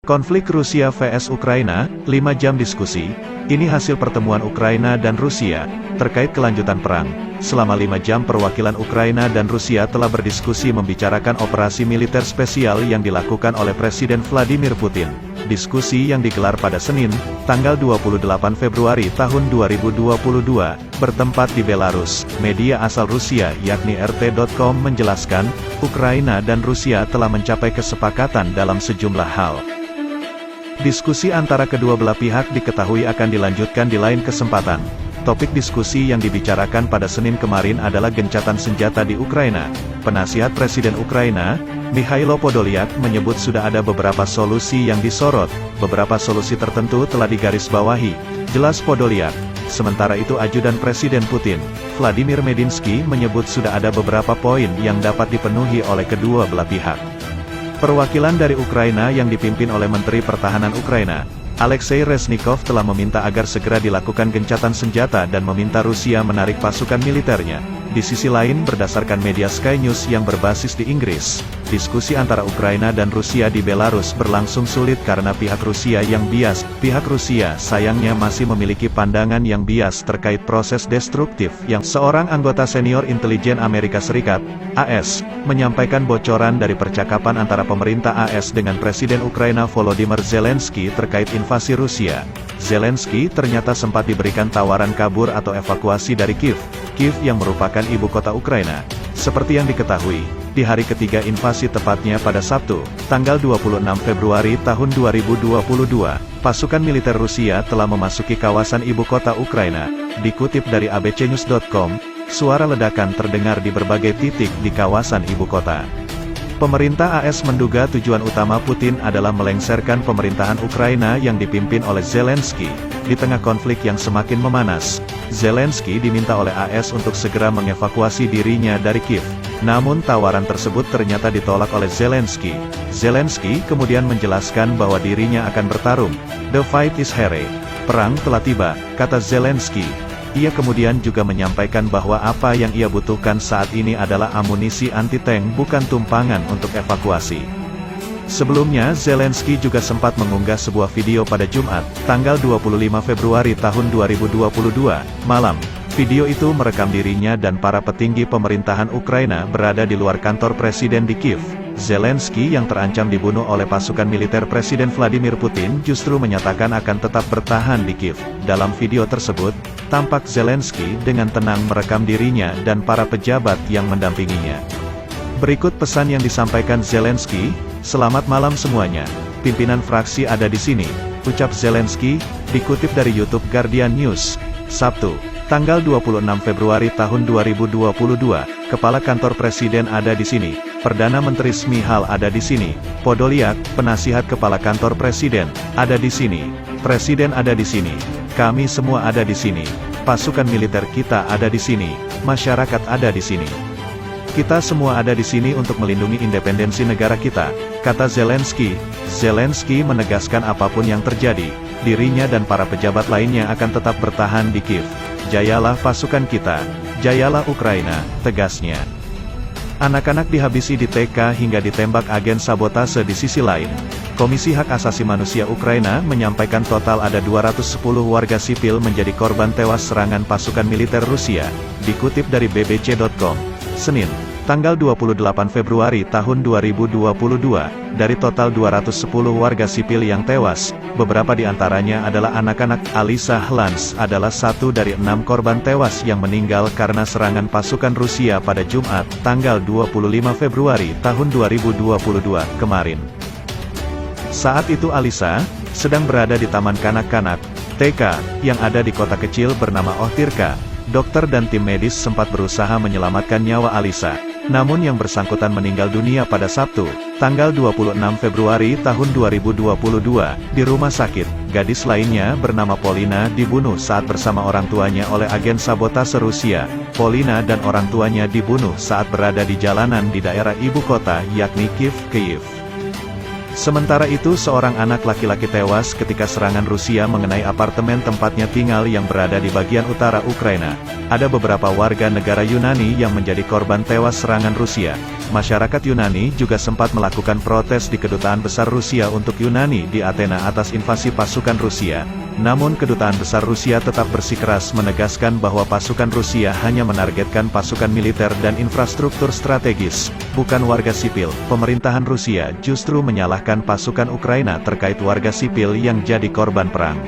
Konflik Rusia vs Ukraina, 5 jam diskusi. Ini hasil pertemuan Ukraina dan Rusia, terkait kelanjutan perang. Selama 5 jam perwakilan Ukraina dan Rusia telah berdiskusi membicarakan operasi militer spesial yang dilakukan oleh Presiden Vladimir Putin. Diskusi yang digelar pada Senin, tanggal 28 Februari tahun 2022, bertempat di Belarus. Media asal Rusia yakni RT.com menjelaskan, Ukraina dan Rusia telah mencapai kesepakatan dalam sejumlah hal. Diskusi antara kedua belah pihak diketahui akan dilanjutkan di lain kesempatan. Topik diskusi yang dibicarakan pada Senin kemarin adalah gencatan senjata di Ukraina. Penasihat Presiden Ukraina, Mikhailo Podolyak, menyebut sudah ada beberapa solusi yang disorot. Beberapa solusi tertentu telah digarisbawahi, jelas Podolyak. Sementara itu Ajudan Presiden Putin, Vladimir Medinsky, menyebut sudah ada beberapa poin yang dapat dipenuhi oleh kedua belah pihak. Perwakilan dari Ukraina yang dipimpin oleh Menteri Pertahanan Ukraina, Alexei Reznikov, telah meminta agar segera dilakukan gencatan senjata dan meminta Rusia menarik pasukan militernya. Di sisi lain, berdasarkan media Sky News yang berbasis di Inggris, diskusi antara Ukraina dan Rusia di Belarus berlangsung sulit karena pihak Rusia yang bias. Pihak Rusia sayangnya masih memiliki pandangan yang bias terkait proses destruktif yang seorang anggota senior intelijen Amerika Serikat, AS, menyampaikan bocoran dari percakapan antara pemerintah AS dengan Presiden Ukraina Volodymyr Zelensky terkait invasi Rusia. Zelensky ternyata sempat diberikan tawaran kabur atau evakuasi dari Kiev yang merupakan ibu kota Ukraina. Seperti yang diketahui, di hari ketiga invasi, tepatnya pada Sabtu, tanggal 26 Februari tahun 2022, pasukan militer Rusia telah memasuki kawasan ibu kota Ukraina. Dikutip dari abcnews.com, suara ledakan terdengar di berbagai titik di kawasan ibu kota. Pemerintah AS menduga tujuan utama Putin adalah melengsarkan pemerintahan Ukraina yang dipimpin oleh Zelensky. Di tengah konflik yang semakin memanas, Zelensky diminta oleh AS untuk segera mengevakuasi dirinya dari Kiev. Namun tawaran tersebut ternyata ditolak oleh Zelensky. Zelensky kemudian menjelaskan bahwa dirinya akan bertarung. "The fight is here." Perang telah tiba, kata Zelensky. Ia kemudian juga menyampaikan bahwa apa yang ia butuhkan saat ini adalah amunisi anti-tank, bukan tumpangan untuk evakuasi. Sebelumnya, Zelensky juga sempat mengunggah sebuah video pada Jumat, tanggal 25 Februari tahun 2022, malam. Video itu merekam dirinya dan para petinggi pemerintahan Ukraina berada di luar kantor presiden di Kiev. Zelensky yang terancam dibunuh oleh pasukan militer Presiden Vladimir Putin justru menyatakan akan tetap bertahan di Kiev. Dalam video tersebut, tampak Zelensky dengan tenang merekam dirinya dan para pejabat yang mendampinginya. Berikut pesan yang disampaikan Zelensky, "Selamat malam semuanya. Pimpinan fraksi ada di sini," ucap Zelensky, dikutip dari YouTube Guardian News. Sabtu, tanggal 26 Februari tahun 2022, Kepala Kantor Presiden ada di sini, Perdana Menteri Shmyhal ada di sini, Podolyak, Penasihat Kepala Kantor Presiden, ada di sini, Presiden ada di sini, kami semua ada di sini, pasukan militer kita ada di sini, masyarakat ada di sini. Kita semua ada di sini untuk melindungi independensi negara kita, kata Zelensky. Zelensky menegaskan apapun yang terjadi, dirinya dan para pejabat lainnya akan tetap bertahan di Kiev. Jayalah pasukan kita, jayalah Ukraina, tegasnya. Anak-anak dihabisi di TK hingga ditembak agen sabotase. Di sisi lain, Komisi Hak Asasi Manusia Ukraina menyampaikan total ada 210 warga sipil menjadi korban tewas serangan pasukan militer Rusia, dikutip dari bbc.com. Senin, tanggal 28 Februari tahun 2022, dari total 210 warga sipil yang tewas, beberapa di antaranya adalah anak-anak. Alisa Hlans adalah satu dari 6 korban tewas yang meninggal karena serangan pasukan Rusia pada Jumat, tanggal 25 Februari tahun 2022 kemarin. Saat itu Alisa sedang berada di Taman Kanak-Kanak, TK, yang ada di kota kecil bernama Ohtirka. Dokter dan tim medis sempat berusaha menyelamatkan nyawa Alisa. Namun yang bersangkutan meninggal dunia pada Sabtu, tanggal 26 Februari tahun 2022, di rumah sakit. Gadis lainnya bernama Polina dibunuh saat bersama orang tuanya oleh agen sabotase Rusia. Polina dan orang tuanya dibunuh saat berada di jalanan di daerah ibu kota yakni Kiev. Sementara itu seorang anak laki-laki tewas ketika serangan Rusia mengenai apartemen tempatnya tinggal yang berada di bagian utara Ukraina. Ada beberapa warga negara Yunani yang menjadi korban tewas serangan Rusia. Masyarakat Yunani juga sempat melakukan protes di Kedutaan Besar Rusia untuk Yunani di Athena atas invasi pasukan Rusia. Namun Kedutaan Besar Rusia tetap bersikeras menegaskan bahwa pasukan Rusia hanya menargetkan pasukan militer dan infrastruktur strategis, bukan warga sipil. Pemerintahan Rusia justru menyalahkan pasukan Ukraina terkait warga sipil yang jadi korban perang.